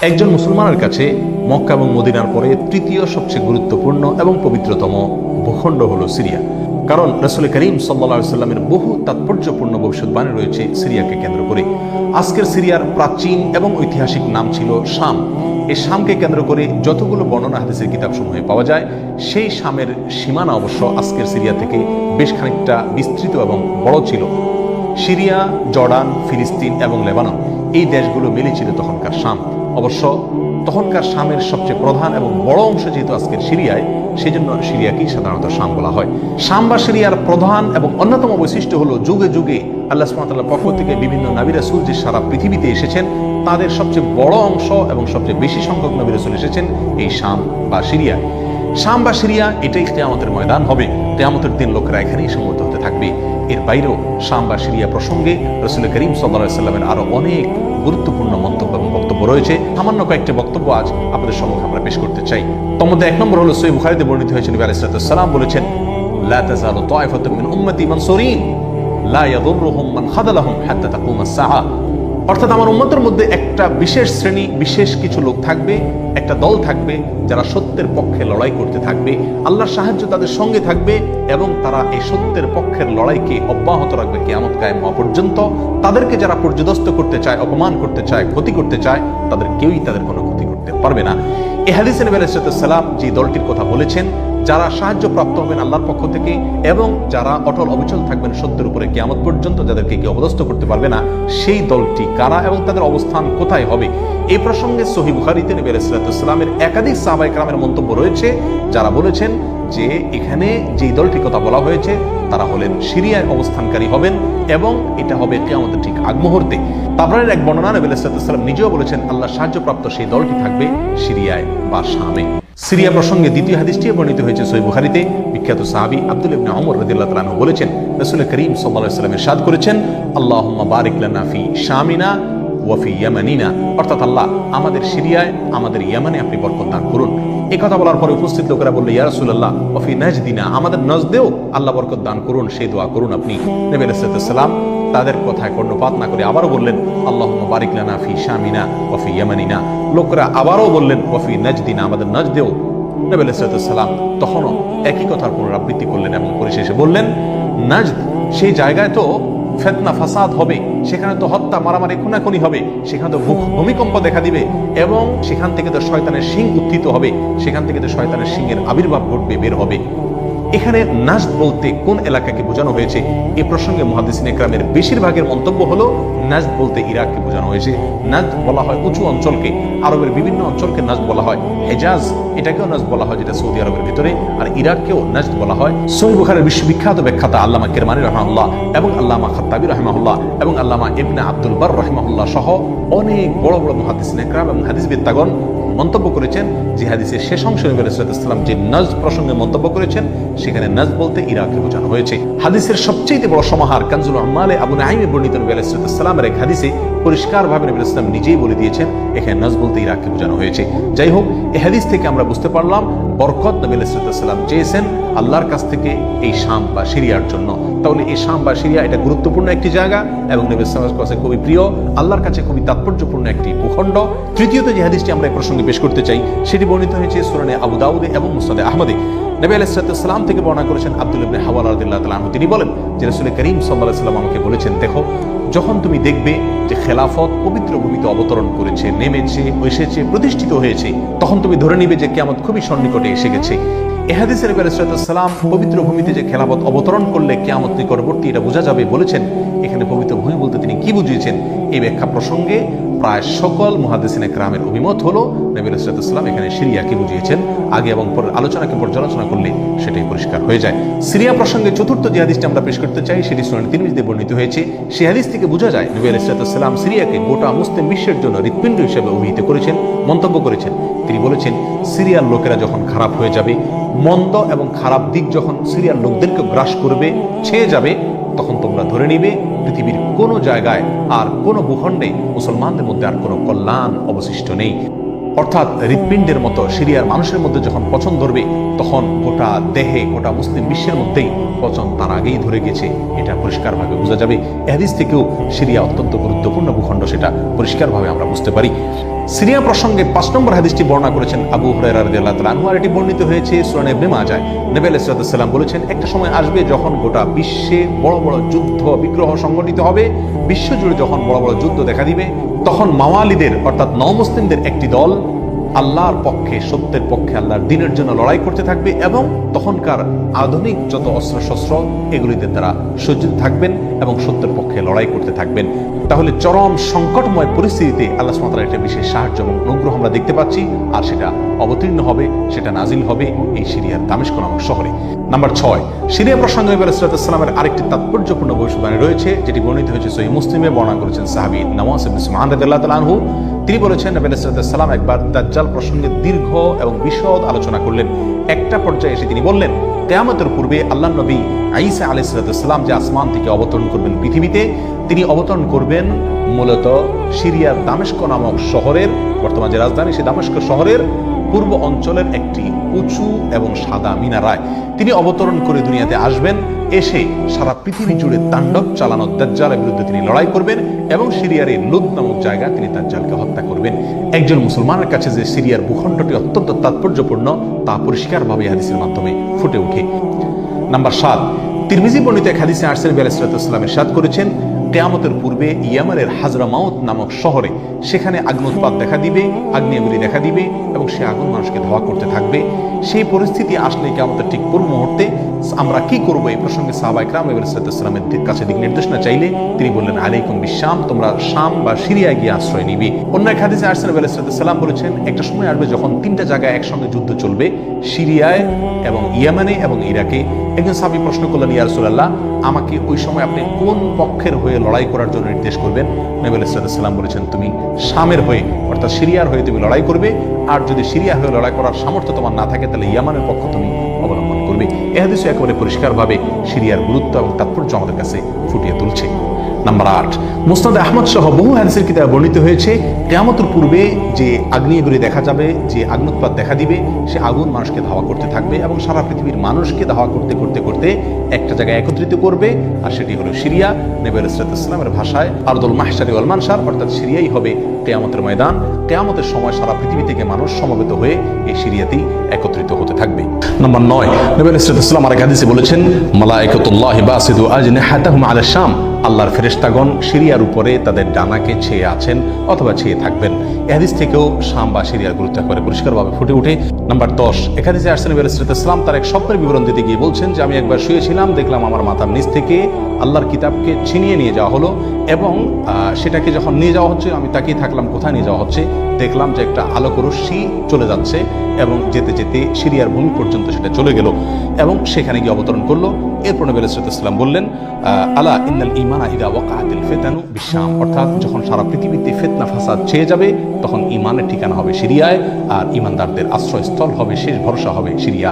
একজন মুসলমানের কাছে মক্কা এবং মদিনার পরে তৃতীয় সবচেয়ে গুরুত্বপূর্ণ এবং পবিত্রতম ভূখণ্ড হলো সিরিয়া। কারণ রাসূল করিম সাল্লাল্লাহু আলাইহি ওয়াসাল্লামের বহু তাৎপর্যপূর্ণ ভবিষ্যৎবাণী রয়েছে সিরিয়াকে কেন্দ্র করে। আজকের সিরিয়ার প্রাচীন এবং ঐতিহাসিক নাম ছিল শাম। এই শামকে কেন্দ্র করে যতগুলো বর্ণনা হাদিসের কিতাবসমূহে পাওয়া যায়, সেই শামের সীমানা অবশ্য আজকের সিরিয়া থেকে বেশ খানিকটা বিস্তৃত এবং বড় ছিল। সিরিয়া, জর্ডান, ফিলিস্তিন এবং লেবানন এই দেশগুলো মিলে ছিল তখনকার শাম। অবশ্য তখনকার শামের সবচেয়ে প্রধান এবং বড় অংশ যেহেতু আজকের সিরিয়ায়, সেই জন্য সিরিয়াকেই সাধারণত শাম বলা হয়। শাম বা সিরিয়ার প্রধান এবং অন্যতম বৈশিষ্ট্য হলো যুগে যুগে আল্লাহ সুবহানাহু ওয়া তাআলার পক্ষ থেকে বিভিন্ন নবী রাসূল যে সারা পৃথিবীতে এসেছেন, তাদের সবচেয়ে বড় অংশ এবং সবচেয়ে বেশি সংখ্যক নবী রাসূল এসেছেন এই শাম বা সিরিয়া। শাম বা সিরিয়া এটাই কিয়ামতের ময়দান হবে। কিয়ামতের দিন লোকেরা এখানেই সমবেত হতে থাকবে। এর বাইরেও শাম বা সিরিয়া প্রসঙ্গে রাসূল করিম সাল্লাল্লাহু আলাইহি ওয়াসাল্লামের আরো অনেক গুরুত্বপূর্ণ মন্তব্য এবং বক্তব্য রয়েছে। সামান্য কয়েকটি বক্তব্য আজ আপনাদের সম্মুখে আমরা পেশ করতে চাই। তার মধ্যে এক নম্বর হলো সহিহ বুখারীতে বর্ণিত হয়েছে, নবী আলাইহিস সালাম বলেছেন, লা তাযালু তায়ফাতুম মিন উম্মতি মানসুরিন লা ইয়াদুররুহুম মান খাযালাহুম হাত্তা তাকুমাস সাআ। অর্থাৎ আমার উম্মতের মধ্যে একটা বিশেষ শ্রেণী, বিশেষ কিছু লোক থাকবে, একটা দল থাকবে যারা সত্যের পক্ষে লড়াই করতে থাকবে, আল্লাহর সাহায্য তাদের সঙ্গে থাকবে এবং তারা এই সত্যের পক্ষের লড়াইকে অব্যাহত রাখবে কিয়ামত কায়েম হওয়া পর্যন্ত। তাদেরকে যারা পর্যদস্ত করতে চায়, অপমান করতে চায়, ক্ষতি করতে চায়, তাদের কেউই তাদের কোনো ক্ষতি করতে পারবে না। এই হাদিসে নবী আলাইহিস সালাম যে দলটির কথা বলেছেন, যারা সাহায্য প্রাপ্ত হবেন আল্লাহর পক্ষ থেকে এবং যারা অটল অবিচল থাকবেন সত্যের উপরে কিয়ামত পর্যন্ত, যাদেরকে কেউ অপদস্থ করতে পারবে না, সেই দলটি কারা এবং তাদের অবস্থান কোথায় হবে, এই প্রসঙ্গে সহিহ বুখারীতে নবী আলাইহিস সালামের একাধিক সাহাবায়ে কেরামের মন্তব্য রয়েছে, যারা বলেছেন যে এখানে যেই দলটির কথা বলা হয়েছে তারা হলেন সিরিয়ায় অবস্থানকারী হবেন এবং এটা হবে কিয়ামতের ঠিক আগ মুহূর্তে। তাবরানির এক বর্ণনা নবী আলাইহিস সালাম নিজেও বলেছেন, আল্লাহ সাহায্যপ্রাপ্ত সেই দলটি থাকবে সিরিয়ায় বা শামে। সিরিয়া প্রসঙ্গে দ্বিতীয় হাদিসটি বর্ণিত হয়েছে সহিহ বুখারীতে। বিখ্যাত সাহাবী আব্দুল্লাহ ইবনে ওমর রাদিয়াল্লাহু তাআলা আনহু বলেছেন, রাসূল করিম সাল্লাল্লাহু আলাইহি ওয়াসাল্লাম ইরশাদ করেছেন, আল্লাহুম্মা বারিক লানা ফি শামিনা ওয়া ফি ইয়ামানিনা। অর্থাৎ আল্লাহ আমাদের সিরিয়ায়, আমাদের ইয়ামানে আপনি বরকত দান করুন। এই কথা বলার পরে উপস্থিত লোকেরা বলল, ইয়া রাসূলুল্লাহ ওয়া ফি নাজদিনা, আমাদের নজদেও আল্লাহ বরকত দান করুন, সেই দোয়া করুন আপনি। নবী আলাইহিস সালাম তাদের কথায় কর্ণপাত না করে আবারও বললেন, আল্লাহুম্মা বারিক লানা ফি শামিনা ওয়া ফি ইয়ামানিনা। লোকেরা আবারও বললেন, ওয়া ফি নাজদিনা, আমাদের নজদেও। নবী আলাইহিস সালাম তখনও একই কথার পুনরাবৃত্তি করলেন এবং পরিশেষে বললেন, নাজদ সেই জায়গায় তো ফিতনা ফাসাদ হবে, সেখানে তো হত্যা মারামারি খুনাখুনি হবে, সেখানে তো ভূমিকম্প দেখা দিবে এবং সেখান থেকে তো শয়তানের শিং উত্থিত হবে, সেখান থেকে তো শয়তানের শিংয়ের আবির্ভাব ঘটবে, বের হবে। এখানে নাজদ বলতে কোন এলাকাকে বোঝানো হয়েছে, এই প্রসঙ্গে মুহাদ্দিসিনে কেরামের বেশিরভাগের মন্তব্য হলো নাজদ বলতে ইরাককে বোঝানো হয়েছে। নাজদ বলা হয় উঁচু অঞ্চলকে, আরবের বিভিন্ন অঞ্চলকে নাজদ বলা হয়। হেজাজ এটাকেও নাজদ বলা হয়, যেটা সৌদি আরবের ভিতরে, আর ইরাককেও নাজদ বলা হয়। সহিহ বুখারীর বিশ্ববিখ্যাত ব্যাখ্যাতা আল্লামা কিরমানী রাহিমাহুল্লাহ এবং আল্লামা খাত্তাবী রাহিমাহুল্লাহ এবং আল্লামা ইবনে আব্দুল বার রাহিমাহুল্লাহ সহ অনেক বড় বড় মুহাদ্দিসিনে কেরাম এবং হাদিসবিদগণ মন্তব্য করেছেন যে হাদিসের শেষ অংশে নবী আলাইহিস সালাম যে নজদ প্রসঙ্গে মন্তব্য করেছেন, সেখানে নজদ বলতে ইরাককে বোঝানো হয়েছে। হাদিসের সবচেয়ে বড় সমাহার কানজুল উম্মালে আবু নাঈমে বর্ণিত নবী আলাইহিস সালামের এক হাদিসে পরিষ্কারভাবে নবী আলাইহিস সালাম নিজেই বলে দিয়েছেন এখানে নজদ বলতে ইরাককে বোঝানো হয়েছে। যাই হোক, এই হাদিস থেকে আমরা বুঝতে পারলাম বরকত নবী আলাইহিস সালাম চেয়েছেন আল্লাহর কাছ থেকে এই শাম বা সিরিয়ার জন্য। তাহলে এই শাম বা সিরিয়া এটা গুরুত্বপূর্ণ একটি জায়গা এবং নবী সাল্লাল্লাহু আলাইহি ওয়াসাল্লামের কাছে খুবই প্রিয়, আল্লাহর কাছে খুবই তাৎপর্যপূর্ণ একটি ভূখণ্ড। তৃতীয়ত যে হাদিসটি আমরা এই প্রসঙ্গে পেশ করতে চাই, সেটি বর্ণিত হয়েছে সুনানে আবু দাউদে এবং মুসনাদে আহমদে। নবী আলাইহিস সালাম থেকে বর্ণনা করেছেন আব্দুল্লাহ ইবনে হাওয়ালা রাদিয়াল্লাহু তাআলা আনহু, তিনি বলেন যে রাসূল করিম সাল্লাল্লাহু আলাইহি ওয়াসাল্লাম আমাকে বলেছেন, দেখো যখন তুমি দেখবে যে খেলাফত পবিত্র ভূমিতে অবতরণ করেছে, নেমেছে, এসেছে, প্রতিষ্ঠিত হয়েছে, তখন তুমি ধরে নিবে যে কিয়ামত খুবই সন্নিকটে এসে গেছে। এই হাদিসে নবী আলাইহিস সালাম পবিত্র ভূমিতে যে খেলাফত অবতরণ করলে কিয়ামত নিকটবর্তী এটা বোঝা যাবে বলেছেন। এখানে পবিত্র ভূমি বলতে তিনি কি বুঝিয়েছেন, এই ব্যাখ্যা প্রসঙ্গে প্রায় সকল মুহাদ্দিসিনে কেরামের অভিমত হলো নবী আলাইহিস সালাম এখানে সিরিয়াকে বুঝিয়েছেন। আগে এবং পরের আলোচনাকে পর্যালোচনা করলে সেটাই পরিষ্কার হয়ে যায়। সিরিয়া প্রসঙ্গে চতুর্থ যে হাদিসটি আমরা পেশ করতে চাই, সেটি সুনান তিরমিজিতে বর্ণিত হয়েছে। সেই হাদিস থেকে বোঝা যায় নবী আলাইহিস সালাম সিরিয়াকে গোটা মুসলিম বিশ্বের জন্য হৃৎপিণ্ড হিসেবে অভিহিত করেছেন, মন্তব্য করেছেন। তিনি বলেছেন, সিরিয়ার লোকেরা যখন খারাপ হয়ে যাবে, মন্দ এবং খারাপ দিক যখন সিরিয়ার লোকদেরকে গ্রাস করবে, ছেয়ে যাবে, তখন তোমরা ধরে নিবে পৃথিবীর কোনো জায়গায় আর কোনো ভূখণ্ডে মুসলমানদের মধ্যে আর কোনো কল্যাণ অবশিষ্ট নেই। অর্থাৎ হৃৎপিণ্ডের মতো সিরিয়ার মানুষের মধ্যে যখন পচন ধরবে তখন গোটা দেহে, গোটা মুসলিম বিশ্বের মধ্যেই পচন তার আগেই ধরে গেছে, এটা পরিষ্কারভাবে বোঝা যাবে। হাদিস থেকেও সিরিয়া অত্যন্ত গুরুত্বপূর্ণ ভূখণ্ড, সেটা পরিষ্কারভাবে আমরা বুঝতে পারি। সিরিয়া প্রসঙ্গে 5 নম্বর হাদিসটি বর্ণনা করেছেন আবু হুরায়রা রাদিয়াল্লাহু তাআলা আনহু, আর এটি বর্ণিত হয়েছে সুনান ইবনে মাজাহ। নবী আলাইহিস সালাম বলেছেন, একটা সময় আসবে যখন গোটা বিশ্বে বড় বড় যুদ্ধ বিগ্রহ সংগঠিত হবে, বিশ্বজুড়ে যখন বড় বড় যুদ্ধ দেখা দিবে, তখন মাওয়ালিদের অর্থাৎ নওমুসলিমদের একটি দল আল্লাহর পক্ষে, সত্যের পক্ষে, আল্লাহর দ্বীনের জন্য লড়াই করতে থাকবে এবং তখনকার আধুনিক যত অস্ত্রশস্ত্র এগুলিতে তারা সজ্জিত থাকবেন এবং সত্যের পক্ষে লড়াই করতে থাকবেন। তাহলে চরম সংকটময় পরিস্থিতিতে আল্লাহ সুবহানাহু ওয়া তাআলার একটা বিশেষ সাহায্য এবং অনুগ্রহ আমরা দেখতে পাচ্ছি, আর সেটা অবতীর্ণ হবে, সেটা নাজিল হবে এই সিরিয়ার দামেস্ক নামক শহরে। নাম্বার 6, সিরিয়া প্রসঙ্গে নবী আলাইহিস সালামের আরেকটি তাৎপর্যপূর্ণ ভবিষ্যদ্বাণী রয়েছে, যেটি বর্ণিত হয়েছে সহিহ মুসলিমে। বর্ণনা করেছেন সাহাবী নওয়াস ইবনে সুবহান রাদিয়াল্লাহু তাআলা আনহু। তিনি বলেছেন, নবী আলাইহিস সালাম একবার দাজ্জাল প্রসঙ্গে দীর্ঘ এবং বিশদ আলোচনা করলেন। একটা পর্যায়ে এসে তিনি বললেন, কিয়ামতের পূর্বে আল্লাহর নবী ঈসা আলাইহিস সালাম যে আসমান থেকে অবতরণ করবেন পৃথিবীতে, তিনি অবতরণ করবেন মূলত সিরিয়ার দামেস্ক নামক শহরের, বর্তমান যে রাজধানী সেই দামেস্ক শহরের পূর্ব অঞ্চলের একটি উঁচু এবং সাদা মিনারায় তিনি অবতরণ করে দুনিয়াতে আসবেন। এসে সারা পৃথিবী জুড়ে তাণ্ডব চালানো দাজ্জালের বিরুদ্ধে তিনি লড়াই করবেন এবং সিরিয়ার এই লুদ নামক জায়গায় তিনি দাজ্জালকে হত্যা করবেন। একজন মুসলমানের কাছে যে সিরিয়ার ভূখণ্ডটি অত্যন্ত তাৎপর্যপূর্ণ তা পরিষ্কারভাবে হাদিসের মাধ্যমে ফুটে ওঠে। নাম্বার 7, তিরমিজি বর্ণিত এক হাদিসে আসছেন, নবী আলাইহিস সালাম ইরশাদ করেছেন, কিয়ামতের পূর্বে ইয়ামানের হাজরামাউত নামক শহরে সেখানে আগ্নোৎপাত দেখা দিবে, আগ্নেয়গিরি দেখা দিবে এবং সে আগুন মানুষকে ধাওয়া করতে থাকবে। সেই পরিস্থিতি আসলে কিয়ামতের ঠিক পূর্ব মুহূর্তে আমরা কি করব, এই প্রসঙ্গে সাহাবায়ে কেরাম নবী আলাইহিস সালামের কাছে দিক নির্দেশনা চাইলে তিনি বললেন, আলাইকুম বিশাম, তোমরা শাম বা সিরিয়ায় গিয়ে আশ্রয় নিবে। অন্য এক হাদিসে আসছেন, নবী আলাইহিস সালাম বলেছেন, একটা সময় আসবে যখন 3টা জায়গায় একসঙ্গে যুদ্ধ চলবে, সিরিয়ায় এবং ইয়ামানে এবং ইরাকে। একজন সাহাবী প্রশ্ন করলেন, ইয়া রাসূলুল্লাহ, আমাকে ওই সময় আপনি কোন পক্ষের হয়ে লড়াই করার জন্য নির্দেশ করবেন? নবী আলাইহিস সালাম বলেছেন, তুমি শামের হয়ে অর্থাৎ সিরিয়ার হয়ে তুমি লড়াই করবে, আর যদি সিরিয়া হয়ে লড়াই করার সামর্থ্য তোমার না থাকে তাহলে ইয়ামানের পক্ষ তুমি অবলম্বন করবে। এই হাদিসে একেবারে পরিষ্কারভাবে সিরিয়ার গুরুত্ব এবং তাৎপর্য আমাদের কাছে ফুটিয়ে তুলছে। নাম্বার 8, মুসনাদ আহমদ সহ বহু হাদিসের কিতাবে বর্ণিত হয়েছে, কিয়ামতের পূর্বে যে আগ্নেয়গিরি দেখা যাবে, যে আগ্নোৎপাত দেখা দিবে, সে আগুন মানুষকে ধাওয়া করতে থাকবে এবং সারা পৃথিবীর মানুষকে ধাওয়া করতে করতে করতে একটা জায়গায় একত্রিত করবে, আর সেটি হলো সিরিয়া। নবী আলাইহিস সালামের ভাষায় আরদুল মাহশারি ওয়াল মানশার, অর্থাৎ সিরিয়াই হবে কিয়ামতের ময়দান। কিয়ামতের সময় সারা পৃথিবী থেকে মানুষ সমবেত হয়ে এই সিরিয়াতেই একত্রিত হতে থাকবে। নাম্বার 9, নবী আলাইহিস সালাম আরেক হাদিসে বলেছেন, মালায়েকাতুল্লাহি বাসিদু আজনিহাতাহুম আলা শাম, আল্লাহর ফেরেশতাগণ সিরিয়ার উপরে তাদের ডানাকে ছেয়ে আছেন অথবা ছেয়ে থাকবেন। এই হাদিস থেকেও শাম বা সিরিয়ার গুরুত্ব করে পরিষ্কারভাবে ফুটে ওঠে। নাম্বার 10, এক হাদিসে আসছেন, নবী আলাইহিস সালাম তার এক স্বপ্নের বিবরণ দিতে গিয়ে বলছেন যে, আমি একবার শুয়েছিলাম, দেখলাম আমার মাথার নিচ থেকে আল্লাহর কিতাবকে ছিনিয়ে নিয়ে যাওয়া হলো এবং সেটাকে যখন নিয়ে যাওয়া হচ্ছে আমি তাকিয়ে থাকলাম কোথায় নিয়ে যাওয়া হচ্ছে। দেখলাম যে একটা আলোক রশ্মি চলে যাচ্ছে এবং যেতে যেতে সিরিয়ার ভূমি পর্যন্ত সেটা চলে গেল এবং সেখানে গিয়ে অবতরণ করলো। এরপর নবী আলাইহিস সালাম বললেন, আলা ইন্নাল ঈমানা ইযা ওয়াকাআতিল ফিতানু বিশাম, অর্থাৎ যখন সারা পৃথিবীতে ফিতনা ফাসাদ ছেয়ে যাবে তখন ঈমানের ঠিকানা হবে সিরিয়ায়, আর ঈমানদারদের আশ্রয়স্থল হবে, শেষ ভরসা হবে সিরিয়া।